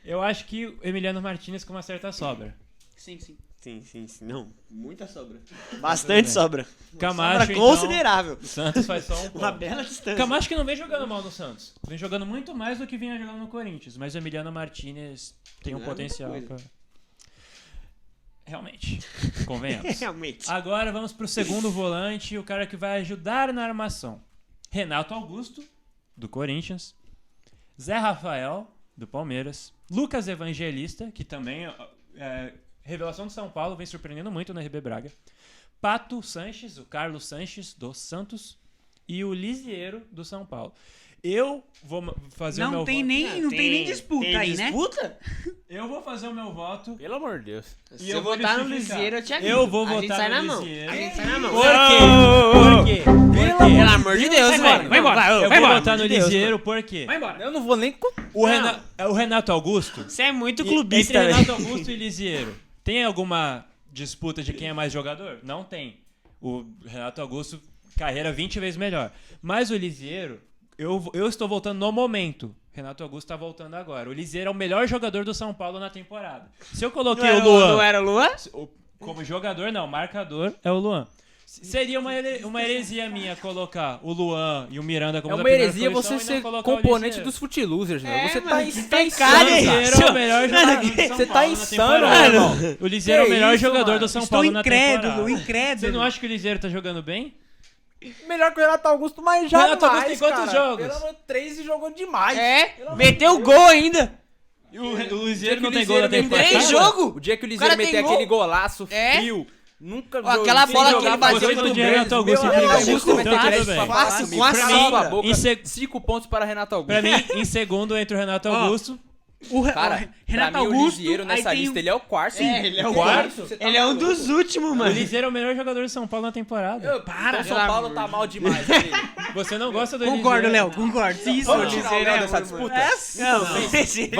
eu acho que o Emiliano Martinez com uma certa sobra. Sim. Sim. Não, muita sobra. Bastante sobra. Camacho, Sobra então, considerável. o Santos faz só um Uma ponto. bela distância. Camacho que não vem jogando mal no Santos. Vem jogando muito mais do que vinha jogando no Corinthians. Mas o Emiliano Martinez tem um Não é muita potencial coisa. pra... Realmente, convenhamos. Realmente. Agora vamos pro segundo volante, o cara que vai ajudar na armação. Renato Augusto, do Corinthians. Zé Rafael, do Palmeiras. Lucas Evangelista, que também é revelação do São Paulo, vem surpreendendo muito no RB Braga. Pato Sanches, o Carlos Sanches, do Santos. E o Lisieiro, do São Paulo. Eu vou fazer o meu Não tem voto. nem, nem disputa tem aí, disputa? Eu vou fazer o meu voto. Pelo amor de Deus. Se eu eu vou votar no justificar. Lisieiro, eu te aviso. Eu vou A gente votar sai no na mão. Lisieiro. A gente sai na mão. Por quê? Por quê? Pelo amor de Deus, velho. vai embora. Eu Vai vou embora, votar no de Deus, Lisieiro, por quê? Vai embora. Eu não vou nem... O Renato Augusto. Você é muito Entre clubista, velho. Renato Augusto e Lisieiro, tem alguma disputa de quem é mais jogador? Não tem. O Renato Augusto, carreira 20 vezes melhor. Mas o Lisieiro, eu estou voltando no momento. Renato Augusto está voltando agora. O Lisieiro é o melhor jogador do São Paulo na temporada. Se eu coloquei o Não Luan era o Luan? como jogador, não. Marcador é o Luan. Seria uma heresia minha colocar o Luan e o Miranda como É da uma primeira heresia posição você e não ser colocar o componente Lisieiro. dos Footy-Losers, velho. É, Você mano, tá, que tá pecado, insano, O cara. Lisieiro é o melhor jogador do São Você tá Paulo na insano, temporada. mano. O Lisieiro é o Que melhor isso, jogador mano? do São Estou Paulo na incrédulo, temporada. incrédulo. Você não acha que o Lisieiro tá jogando bem? Melhor que o Renato Augusto, mas já O Renato Augusto mais, tem quantos cara. jogos? Pelo amor de 3 e jogou demais. Meteu gol ainda. E o dia Lisieiro que não o tem gol na Lisieiro temporada. meteu- Três jogos? O dia que o O Lisieiro cara tem meter gol? aquele golaço É? frio, nunca Ó, aquela bola que ele bateu muito muito de bem. Renato Augusto em Meu primeiro. amigo, Augusto, você vai ter Então, crédito tudo pra bem. falar Fácil, comigo. com a Pra mim, sobra. cala a boca. Em seg- 5 pontos para Renato Augusto. Pra mim, em segundo entre o Renato Augusto. Cara, Renato pra mim, o Augusto, Lisieiro aí nessa tem lista, ele é o quarto. ele é o quarto. Você tá Ele é um maluco? dos últimos, O mano. Lisieiro é o melhor jogador do São Paulo na temporada. Para, São pelo Paulo amor tá de mal demais. amigo. Você não gosta do Concordo, Lisieiro? Léo, concordo. Se isso, Vamos Léo. tirar o Léo dessa disputa? Não,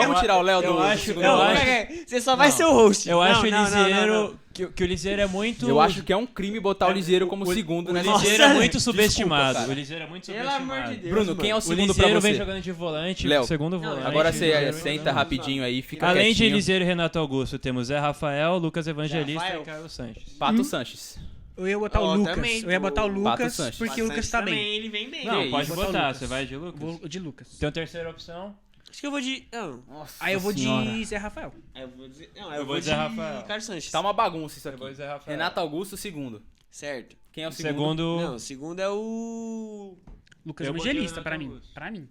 Vamos tirar o Léo do... eu acho- segundo eu lugar? acho- Você só vai ser o host. Eu acho o Não, Lisieiro... Que o Lisieiro é muito... Eu acho que é um crime botar o Lisieiro como segundo, O né? Lisieiro Nossa, é muito desculpa, subestimado. cara. O Lisieiro é muito Pelo subestimado. amor de Deus. Bruno, quem é o O segundo pra Lisieiro vem você? jogando de volante, Léo. segundo volante. Agora o você Lisieiro vem senta jogando. rapidinho aí, fica Além de quietinho. Lisieiro e Renato Augusto, temos Zé Rafael, Lucas Evangelista Rafael. e Carlos Sanches. Pato Sanches. Eu ia botar o Ó, Lucas. também, Eu ia botar o Pato Lucas, Sanches. porque o Lucas tá bem. Ele vem bem. Não, Que pode isso? botar, Lucas. você vai de Lucas. Vou de Lucas. Então, terceira opção, Acho que eu vou de... Não. Nossa Aí eu vou senhora. de Zé Rafael. Eu vou dizer... Não, Eu eu vou vou dizer de Rafael. Carlos Sanches. Tá uma bagunça isso Eu vou aqui. dizer Rafael. Renato Augusto, segundo. Certo. Quem é o O segundo? segundo... Não, o segundo é o... Lucas Eu botei o Evangelista, Renato pra mim. Augusto. Pra mim.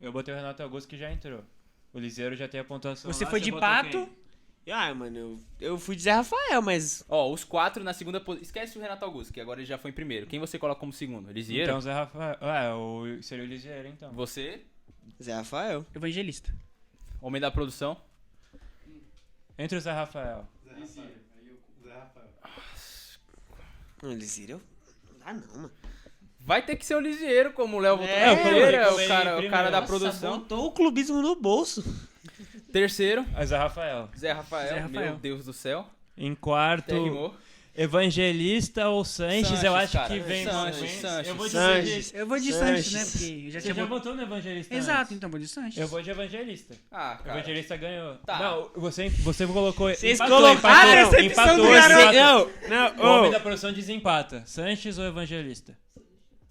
Eu botei o Renato Augusto que já entrou. O Liseiro já tem a pontuação Você lá, foi de botou Pato. quem? Ah, mano, eu fui de Zé Rafael, mas... Ó, os 4 na segunda posição. Esquece o Renato Augusto, que agora ele já foi em primeiro. Quem você coloca como segundo? Lisieiro? Então Zé Rafael... seria o Liseiro, então. Você, Zé Rafael. Evangelista. homem da produção. Entre o Zé Rafael. Não, Lisírio... Não dá não, mano. Vai ter que ser o Lisieiro, como o Léo votou É, na primeira, eu o cara coloquei da primeiro. produção. Botou o clubismo no bolso. Terceiro, Zé Rafael. Zé Rafael. Zé Rafael. Meu Deus do céu. Em Até quarto, rimou. Evangelista ou Sanches, eu Sanches, acho cara. que vem... Sanches. Eu vou de Sanches. Evangelista. Eu vou de Sanches. Sanches, né? Porque eu já Você já tinha votou no Evangelista Exato, antes. então vou de Sanches. Eu vou de Evangelista. Ah, O cara. Evangelista ganhou. Tá. Não, você colocou... Vocês empatou, colocaram empatou, a decepção empatou, do empatou. Não, O não, homem ô. da produção desempata. Sanches ou Evangelista?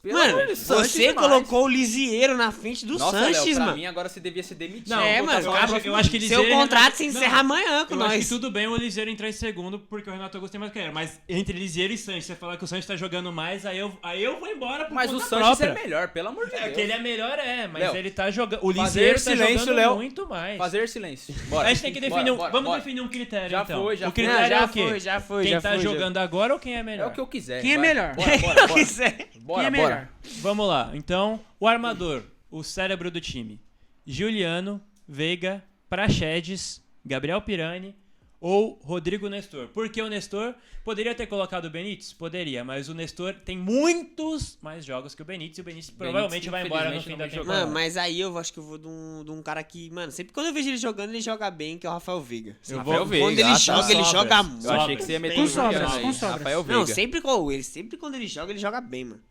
Pelo amor Mano, de Sanches você demais. colocou o Lisieiro na frente do Nossa, Léo, Sanches, pra mano. mim agora você devia se demitir. Não, É, eu mano, acho que Liseiro Seu e contrato Renato- se Não, encerra amanhã com Eu acho que nós. tudo bem o Liseiro entrar em segundo, porque o Renato Augusto tem mais carreira. Mas entre Liseiro e Sanches, você falar que o Sanches tá jogando mais, aí eu vou embora por Mas o conta Sanches própria. é melhor, pelo amor de É Deus. que ele é melhor, mas Léo, ele tá jogando... O fazer Liseiro tá silêncio, jogando Léo. muito mais. Fazer silêncio. Bora. A gente tem que definir Bora, Vamos bora. definir um critério, Já então. foi, já o foi. critério Não, é o quê? já foi, Quem já tá foi. jogando agora ou quem é É melhor? o que eu quiser. Quem é vai. melhor? Bora, bora, bora. Quiser. Bora, Quem é bora. melhor? Vamos lá. Então, o armador, o cérebro do time. Juliano, Veiga, Praxedes, Gabriel Pirani ou Rodrigo Nestor. Por que o Nestor? Poderia ter colocado o Benítez? Poderia, mas o Nestor tem muitos mais jogos que o Benítez e o Benítez provavelmente vai embora no infelizmente, fim não da vem temporada. Mano, mas aí eu acho que eu vou de um cara que, mano, sempre quando eu vejo ele jogando, ele joga bem, que é o Rafael Veiga. Eu Rafael vou- Veiga. Quando ele tá. joga, ele Sobras. joga Eu muito. Eu achei que você ia meter bem, o Juliano sobras, aí. com sobras. Rafael Veiga. Não, sempre com ele. Sempre quando ele joga bem, mano.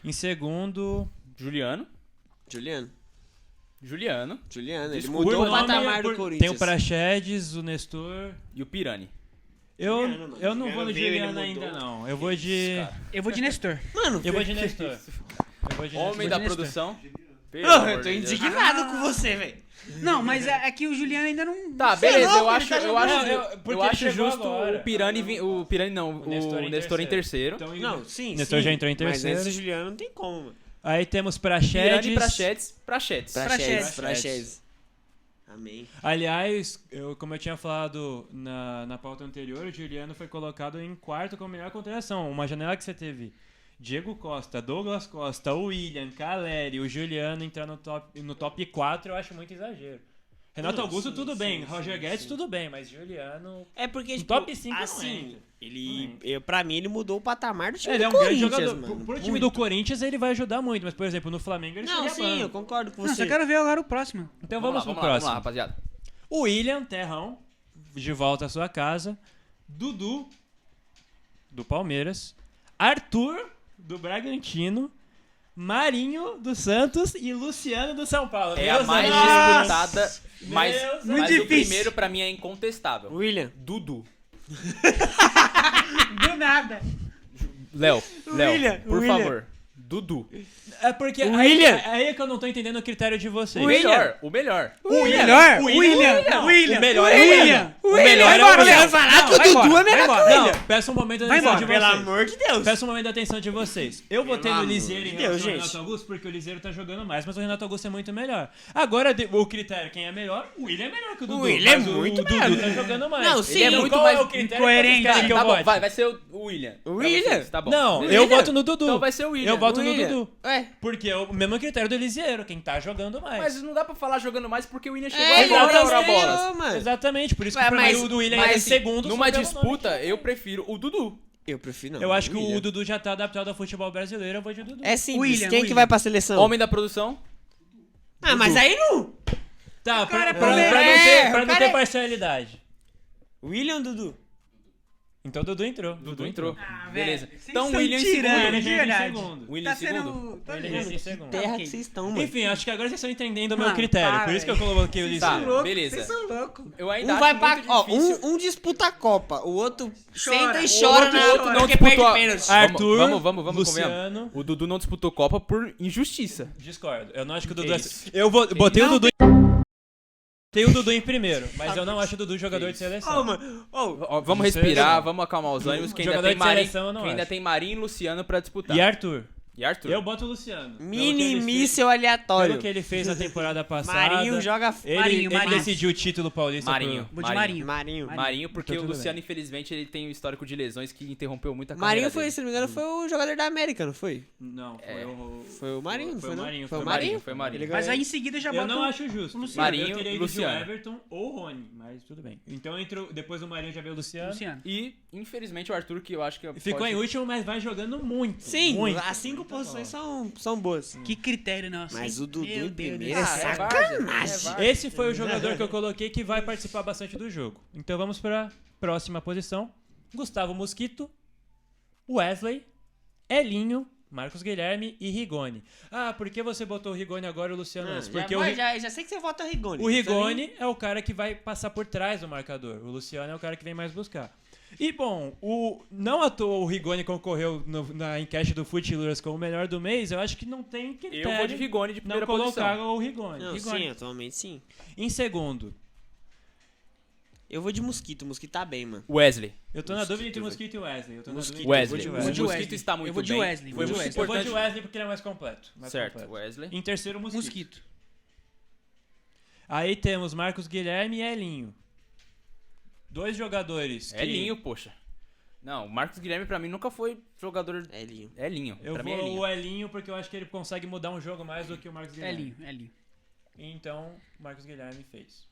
Em segundo, Juliano. Juliano. Juliano. Juliano, ele Desculpa, mudou o nome patamar do tem Corinthians. o Praxedes, o Nestor. E o Pirani. Juliano, mano. Eu não vou no Juliano veio, ele Juliano ainda mudou. não. Eu vou de Eu vou de Nestor. Mano, Eu vou de Nestor. Eu vou de Homem Nestor. da Nestor. produção. Pelo eu amor tô de Deus. indignado com você, velho. Não, mas é que o Juliano ainda não... Tá, Você é beleza, louco, eu ele acho, tá eu jogando. acho, Não, porque eu acho chegou justo agora. o Pirani, o Pirani não, o Nestor em terceiro. Então, Não, sim, Nestor sim. já entrou em Mas terceiro. antes do Juliano não tem como, mano. Aí temos Pirani, Praxedes. Praxedes. Praxedes. Amém. Aliás, como eu tinha falado na pauta anterior, o Juliano foi colocado em quarto como melhor contratação. Uma janela que você teve Diego Costa, Douglas Costa, o William, Caleri, o Juliano entrar no top 4, eu acho muito exagero. Renato Não, Augusto, sim, tudo sim, bem. sim, Roger sim, Guedes, sim. tudo bem. Mas Juliano... É porque, No tipo, top 5 não assim, entra. pra mim, ele mudou o patamar do time Ele é um do grande Corinthians, jogador. mano. Pro time Muito. do Corinthians, ele vai ajudar muito. Mas, por exemplo, no Flamengo, ele Não, seria sim, eu banco. concordo com Não, você. só quero ver agora o próximo. Então Vamos vamos lá, pro vamos lá, próximo. rapaziada. O William Terrão, de volta à sua casa. Dudu, do Palmeiras. Arthur, do Bragantino. Marinho, do Santos. E Luciano, do São Paulo. É a Meus mais amigos. disputada, mas, Deus, mas o difícil. primeiro pra mim é incontestável. William. Dudu. Do nada. Léo, William, por William. favor. Dudu. É porque O aí, William. aí é que eu não tô entendendo o critério de vocês. O melhor, o melhor. O melhor? William. Não, William. o melhor é o William. William. O William, melhor vai é o embora, William. Léo. Falar Não, que o vai Dudu embora, é melhor vai que o embora. William. Não, peça um momento da Vai atenção de embora, Pelo vocês. amor de Deus. Peço um momento da atenção de vocês. Eu votei no amor Liseiro em de relação Deus, ao gente. Renato Augusto porque o Liseiro tá jogando mais, mas o Renato Augusto é muito melhor. Agora, o critério, quem é melhor? O William é melhor que o Dudu. William é mas muito o Dudu melhor. tá jogando mais. Não, sim, Ele é ele é muito muito qual mais é o critério incoerente. que vocês querem que eu Tá bom, vote? vai ser o William. O Pra William? vocês, tá bom. Não, Beleza. eu voto no Dudu. Então vai ser o William. Eu voto William. no Dudu. Ué. Porque é o mesmo critério do Liseiro, quem tá jogando mais. Mas não dá pra falar jogando mais porque o William chegou É, agora a exatamente. bolas. mano. Exatamente, por isso Ué, que pra mim mas- o do William é mas, segundo. Numa só pelo disputa, nome. eu prefiro o Dudu. Eu prefiro não. Eu acho que William. o Dudu já tá adaptado ao futebol brasileiro, eu vou de Dudu. É simples. William, Quem que William. vai pra seleção? Homem da produção. Ah, mas aí não. Tá, cara é pra não o cara ter é- parcialidade. William ou Dudu? Então o Dudu entrou. Dudu entrou. Ah, Beleza. velho, vocês Então são William em tirando, segundo. Ele de já entra em verdade. segundo. William em Tá segundo. sendo... Tá Ele ligado? já em segundo. Terra Ok. que vocês estão, mano. Enfim, acho que agora vocês estão entendendo o meu Mano, critério. para, Por isso que eu velho. coloquei o Tá, Liseiro. beleza. Vocês são loucos. Eu ainda Um vai acho pra. muito Ó, difícil. um disputa a Copa, o outro Chora. senta e O chora outro- na o outro não porque perde disputou a- pênalti. Arthur, Vamos, convenhamos. Luciano. O Dudu não disputou Copa por injustiça. Discordo. Eu não acho que o Dudu Que é... isso? Eu botei o Não Dudu Tem o Dudu em primeiro, mas eu não acho o Dudu jogador de seleção. Ô, mano. Ô, Ó, vamos Isso respirar, aí, vamos acalmar os ânimos, que ainda Jogador tem de seleção, eu não Marinho, que ainda acho. tem Marinho e Luciano pra disputar. E Arthur? E Arthur? Eu boto o Luciano. mini míssel aleatório. Pelo que ele fez na temporada passada. Marinho joga... Ele Marinho. decidiu o título paulista. Marinho. Vou de Marinho. Marinho. Porque Então o tudo Luciano, bem. infelizmente, ele tem um histórico de lesões que interrompeu muita carreira Marinho foi, dele. se não me engano, foi o jogador da América, não foi? Não, foi o... Foi o Marinho, não Foi foi o não? Marinho, Foi o foi o Marinho? Foi o Marinho. Ele Mas ganhou. aí em seguida já Eu bota não o- acho justo. o Luciano. Marinho, eu teria ido Luciano. de Everton ou Rony, mas tudo bem. Então depois do Marinho já veio o Luciano. Luciano. E, infelizmente, o Arthur, que eu acho que... Ficou pode- em último, mas vai jogando muito. Sim, muito. as 5 posições são boas. Que critério, nossa. Mas o Dudu Meu em Deus. primeiro é Ah, sacanagem. várzea. Esse foi o jogador que eu coloquei que vai participar bastante do jogo. Então vamos para a próxima posição. Gustavo Mosquito, Wesley, Elinho, Marcos Guilherme e Rigoni. Ah, por que você botou o Rigoni agora e o Luciano antes? Porque já sei que você vota Rigoni. o Rigoni é o cara que vai passar por trás do marcador. O Luciano é o cara que vem mais buscar. E, bom, não à toa o Rigoni concorreu na enquete do Footilers como o melhor do mês. Eu acho que não tem critério Eu vou de Rigoni de não primeira colocar posição. o Rigoni. Não, Rigoni. sim, atualmente sim. Em segundo, Eu vou de Mosquito. O Mosquito tá bem, mano. Wesley. eu tô na Mosquito, dúvida entre velho. Mosquito e Wesley. Eu tô na Mosquito, dúvida Wesley. entre O o Wesley. Mosquito está muito Eu vou de bem. Wesley, Foi vou de muito Wesley. Eu vou de importante. Wesley porque ele é mais completo. Certo, Wesley. Em terceiro, Mosquito. Mosquito. Aí temos Marcos Guilherme e Elinho. Dois jogadores. que- Elinho, poxa. Não, o Marcos Guilherme pra mim nunca foi jogador... Elinho. Elinho. Eu Pra mim é vou Elinho. o Elinho porque eu acho que ele consegue mudar um jogo mais do que o Marcos Guilherme. Elinho. Então, Marcos Guilherme fez.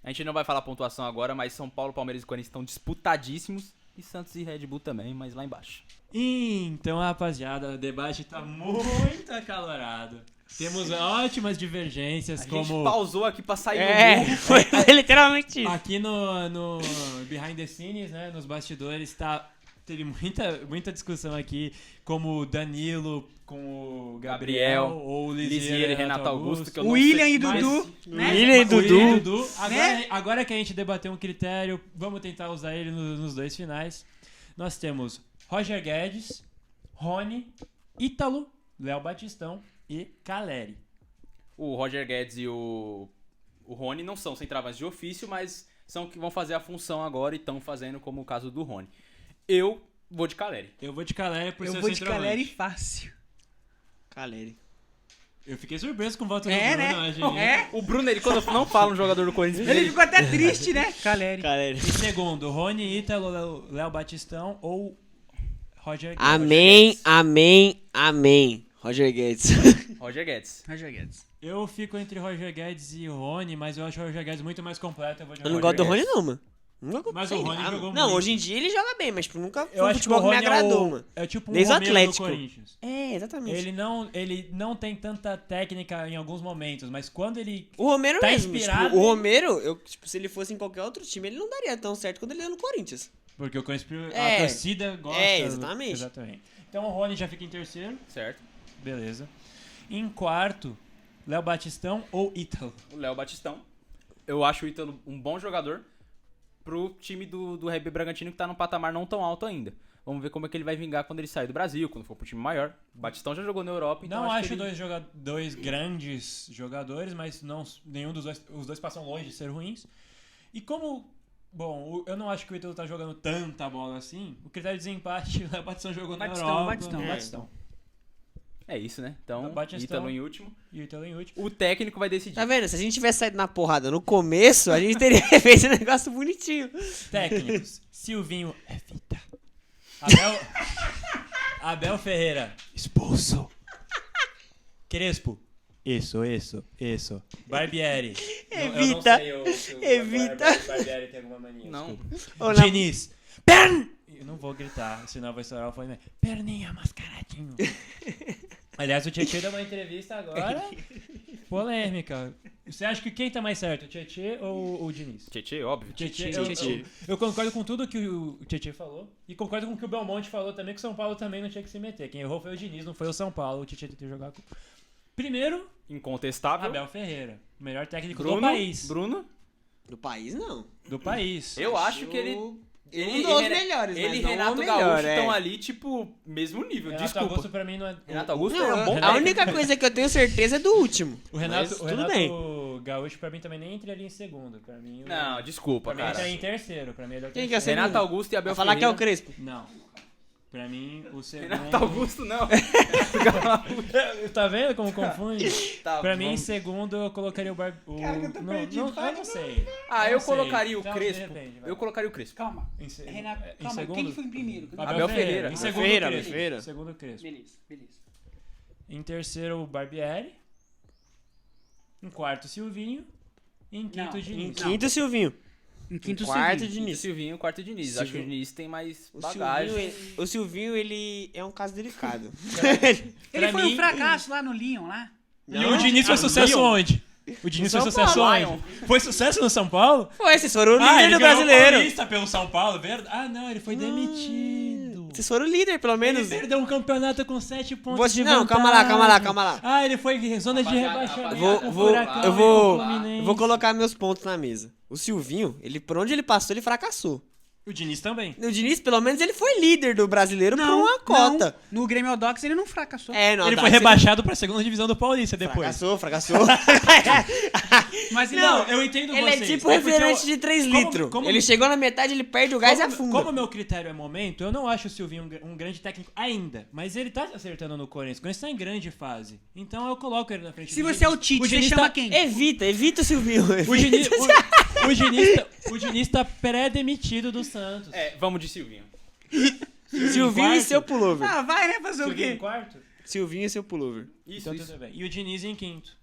A gente não vai falar pontuação agora, mas São Paulo, Palmeiras e Corinthians estão disputadíssimos. E Santos e Red Bull também, mas lá embaixo. Então, rapaziada, o debate tá muito acalorado. Temos ótimas divergências, A gente como pausou aqui pra sair no gol. Foi literalmente isso. aqui no Behind the Scenes, né, nos bastidores, teve muita discussão aqui, como o Danilo com o Gabriel, Gabriel, ou o Lisier Lisier e Renato Augusto, que eu O não William sei, e mas- Dudu, né? William e O William Dudu. e Dudu. Né? Agora que a gente debateu um critério, vamos tentar usar ele nos dois finais. Nós temos Roger Guedes, Rony, Ítalo, Léo Batistão e Caleri. O Roger Guedes e o Rony não são centroavantes de ofício, mas são que vão fazer a função agora e estão fazendo, como o caso do Rony. Eu vou de Caleri. Eu vou de Caleri por Eu ser vou de centroavante. Caleri fácil. Caleri. Eu fiquei surpreso com o voto do É, Bruno né? hoje. É. O Bruno, ele quando não fala um jogador do Corinthians, Ele ficou até triste, né? Caleri. Caleri. Em segundo, Rony, Ítalo, Léo Batistão ou Roger Guedes. Amém, amém, amém. Roger Guedes. Roger Guedes. Roger Guedes. Eu fico entre Roger Guedes e Rony, mas eu acho o Roger Guedes muito mais completo. Eu vou de Eu não Roger gosto do Guedes. Rony, não, mano. Nunca Mas sei o Rony lá, jogou mano. Não, muito. hoje em dia ele joga bem, mas tipo, nunca foi Eu um acho que o futebol que me Rony agradou, mano. é tipo um Desde o Romero do Atlético. Corinthians. É, exatamente. Ele não tem tanta técnica em alguns momentos, mas quando ele... O Romero Tá mesmo. inspirado Tipo, o em- Romero, se ele fosse em qualquer outro time, ele não daria tão certo quando ele ia no Corinthians. Porque a É. torcida gosta. É, exatamente. Exatamente. Então o Rony já fica em terceiro. Certo. Beleza. Em quarto, Léo Batistão ou Ítalo? O Léo Batistão. Eu acho o Ítalo um bom jogador pro time do RB Bragantino, que tá num patamar não tão alto ainda. Vamos ver como é que ele vai vingar quando ele sair do Brasil, quando for pro time maior. O Batistão já jogou na Europa, então Não acho que acho ele... dois grandes jogadores, mas nenhum dos dois. Os dois passam longe de ser ruins. E como. Bom, eu não acho que o Ítalo tá jogando tanta bola assim. O critério de desempate, o Batistão jogou na Batistão, Europa. Batistão. Batistão. É isso, né? Então, Batistão. Ítalo em último. E o Ítalo em último. O técnico vai decidir. Tá vendo? Se a gente tivesse saído na porrada no começo, a gente teria feito um negócio bonitinho. Técnicos: Silvinho é fita. Abel Ferreira, expulso. Crespo, isso. Barbieri. Evita, Eu não sei evita. o Barbieri tem alguma mania. Não. desculpa. Ô, na- Diniz, pern... Eu não vou gritar, senão vai estourar o fone. Perninha mascaradinho. Aliás, o Tietchan deu uma entrevista agora polêmica. Você acha que quem tá mais certo, o Tietchan ou o Diniz? Tietê, óbvio. Tietchan, eu concordo com tudo que o Tietchan falou. E concordo com o que o Belmonte falou também, que o São Paulo também não tinha que se meter. Quem errou foi o Diniz, não foi o São Paulo. O Tietchan tem que jogar com... Primeiro, Incontestável. Abel Ferreira. O melhor técnico Bruno. do país. Bruno. Do país, não. Do país. Eu acho que ele... Um Ele, dos ele- melhores, ele mas e não Renato o melhor, Gaúcho é. estão ali, tipo, mesmo nível. Renato Desculpa. Augusto pra mim não é... Renato Augusto Não, é um bom a única coisa que eu tenho certeza é do último. O Renato, Mas o tudo Renato bem. Gaúcho pra mim também nem entraria em segundo. Pra mim, Não, desculpa, pra mim cara. entraria em terceiro. Pra mim ele é o Quem que é terceiro. segundo? Renato Augusto e Abel Vai falar que é o Ferreira. Crespo. Não. Pra mim, o segundo... Renato Augusto, não. Tá vendo como confunde? Tá, Pra mim, em vamos- segundo, eu colocaria o Cara, que eu tô não, perdido, não, fala eu não de sei. Ah, Não eu sei. colocaria o Então, Crespo. de repente, vai. Eu colocaria o Crespo. Calma. Em se- Renato, em calma, segundo? quem que foi em primeiro? Abel Ferreira. Em segundo, Ferreira, Crespo. Ferreira. Em segundo, Crespo. Beleza. Em terceiro, o Barbieri. Em quarto, Silvinho. E em quinto, Não, Em Diniz. quinto, Silvinho. Em quinto, Quarto, Silvinho. Diniz. Silvinho, quarto Diniz. Acho que o Silvinho. Diniz tem mais O bagagem. Silvinho, ele é um caso delicado. Ele Pra foi mim- um fracasso lá no Lyon, lá. E o Diniz foi sucesso onde? O Diniz foi São sucesso Paulo. onde? Foi sucesso no São Paulo? Foi, vocês foram o líder ele do ganhou o brasileiro. Paulista pelo São Paulo, verdade? Ah, não, ele foi demitido. Vocês foram o líder, pelo Ele menos. perdeu um campeonato com 7 pontos de Não, vantagem. calma lá. Ah, ele foi em zona de Rapaziada, rebaixamento. Vou, com o vou, Furacão eu e vou, com o Fluminense. eu vou colocar meus pontos na mesa. O Silvinho, por onde ele passou, ele fracassou. O Diniz também. O Diniz, pelo menos, ele foi líder do brasileiro por uma cota. No Grêmio Audax ele não fracassou. É, não, Ele dá, foi você- rebaixado pra segunda divisão do Paulista depois. Fracassou. Mas ele Não, eu entendo Ele é vocês. tipo porque refrigerante eu- de 3 como- litros. como- Ele chegou na metade, ele perde o gás e afunda. Como o meu critério é momento, eu não acho o Silvinho um grande técnico ainda. Mas ele tá acertando no Corinthians. O Corinthians tá em grande fase. Então eu coloco ele na frente Se do você é o Diniz. Tite, você Diniz chama tá- quem? Evita o Silvinho. O Diniz, o Diniz tá pré-demitido do Santos. É, vamos de Silvinho. Silvinho e quarto. seu pullover. Ah, vai, né? Fazer o Silvinho em quê? quarto? Silvinho e seu pullover. Isso, Então isso. tudo bem. E o Diniz em quinto.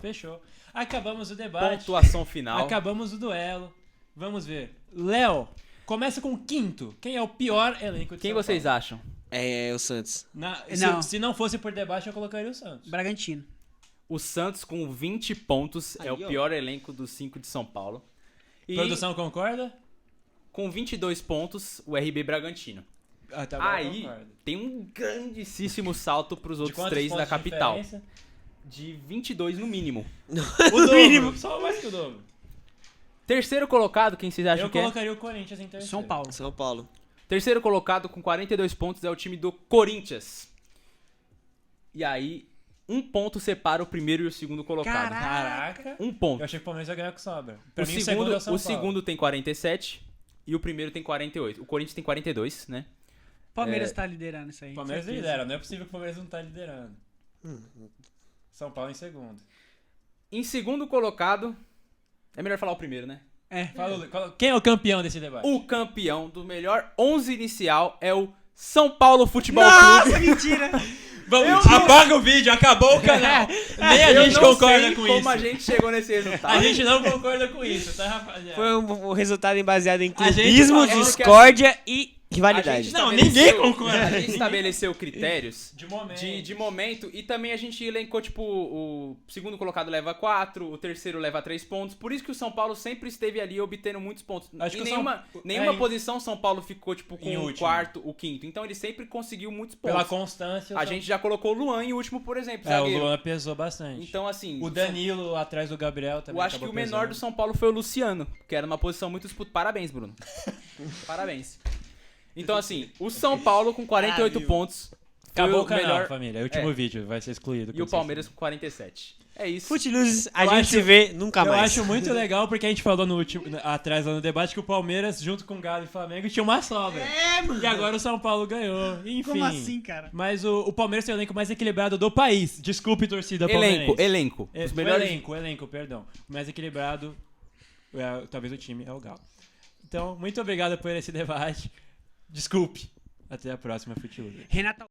Fechou. Acabamos o debate. Pontuação final. Acabamos o duelo. Vamos ver. Léo, começa com o quinto. Quem é o pior elenco de Quem São vocês Paulo? acham? É, o Santos. Não. Se não fosse por debate, eu colocaria o Santos. Bragantino. O Santos, com 20 pontos, é Aí, o ó. pior elenco dos 5 de São Paulo. E Produção concorda? com 22 pontos, o RB Bragantino. Ah, tá bom, Aí concordo. tem um grandíssimo salto pros De outros quantos 3 da pontos de capital. diferença? De 22 no mínimo. O dobro. Só mais que o dobro. Terceiro colocado, quem vocês acham Eu que é? colocaria o Corinthians em terceiro. São Paulo. São Paulo. Terceiro colocado com 42 pontos é o time do Corinthians. E aí, um ponto separa o primeiro e o segundo colocado. Caraca. Um ponto. Eu achei que o Palmeiras ia ganhar com sobra. Pra O mim, segundo, é o São o Paulo. segundo tem 47 e o primeiro tem 48. O Corinthians tem 42, né? Palmeiras tá liderando isso aí. O Palmeiras certeza. lidera. Não é possível que o Palmeiras não tá liderando. São Paulo em segundo. Em segundo colocado, é melhor falar o primeiro, né? É. Quem é o campeão desse debate? O campeão do melhor 11 inicial é o São Paulo Futebol Nossa, Clube. mentira! Vamos, apaga o vídeo, acabou o canal. Nem a Eu gente não concorda sei com como isso. a gente chegou nesse resultado. A gente não concorda com isso, tá, rapaziada? Foi um resultado baseado em A gente clubismo, falou que discórdia e A rivalidade. gente Não, estabeleceu- ninguém concorda. A gente estabeleceu critérios De momento. de momento e também a gente elencou, tipo, o segundo colocado leva 4, o terceiro leva 3 pontos. Por isso que o São Paulo sempre esteve ali obtendo muitos pontos. Acho em que o nenhuma, São- nenhuma em- posição São Paulo ficou, tipo, com Em o último. quarto, o quinto. Então ele sempre conseguiu muitos pontos. Pela constância. A gente já colocou o Luan em último, por exemplo, É, o zagueiro. Luan pesou bastante. Então, assim... O Danilo atrás do Gabriel também. Eu acho que acabou o menor do pesando. São Paulo foi o Luciano, que era uma posição muito disputada. Parabéns, Bruno. Parabéns. Então, assim, o São Paulo com 48 pontos foi Acabou o o canal, melhor. família. É o último vídeo, vai ser excluído. E o Palmeiras com 47. É isso. Footloose, a Eu gente acho- se vê nunca Eu mais. acho muito legal porque a gente falou no último, atrás lá no debate que o Palmeiras, junto com o Galo e Flamengo, tinha uma sobra. É, mano. E agora o São Paulo ganhou. Enfim. Como assim, cara? Mas o Palmeiras tem o elenco mais equilibrado do país. Desculpe, torcida palmeirense. Elenco. É, Os melhores... o elenco, perdão. O mais equilibrado, talvez o time, é o Galo. Então, muito obrigado por esse debate. Desculpe. Até a próxima, Footloose. Renato